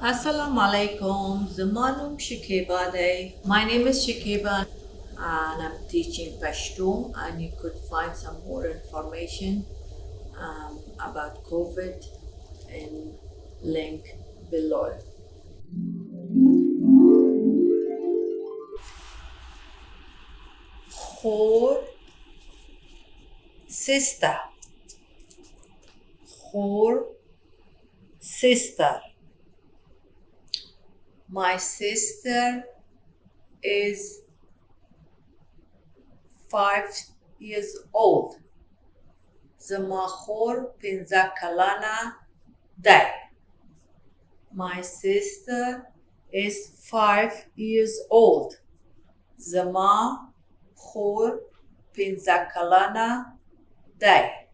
Assalamu alaikum. Zamanum Shekiba Day. My name is Shekiba and I'm teaching Pashto, and you could find some more information about COVID in link below. Khor sister. Khor sister. My sister is 5 years old. Zama khor pinza kalana day. My sister is 5 years old. Zama khor pinza kalana day.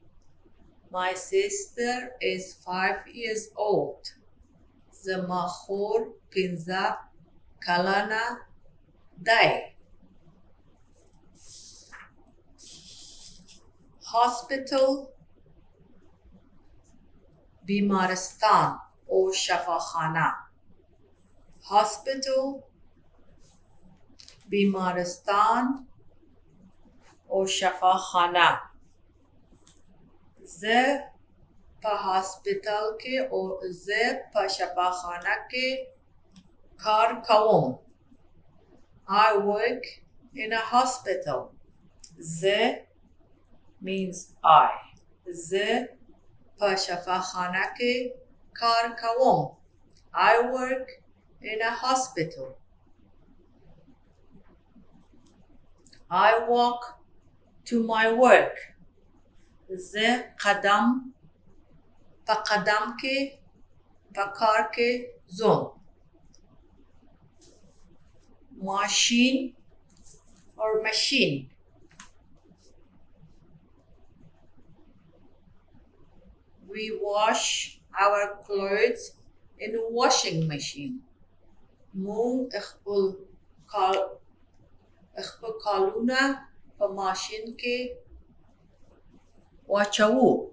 My sister is 5 years old. Zama khor pinza kalana day. Hospital, bimaristan or shafakhana. Hospital, bimaristan or shafakhana. Ze pa hospital ke or ze pa shafakhana ke kar kawum. I work in a hospital. Ze means I. Ze pa shafakhana ke kar kawum. I work in a hospital. I walk to my work. Ze qadam pa qadam ke pa kar ke zon. Machine or machine. We wash our clothes in a washing machine. Moon ikhbul kaluna pa machine ke wachawu.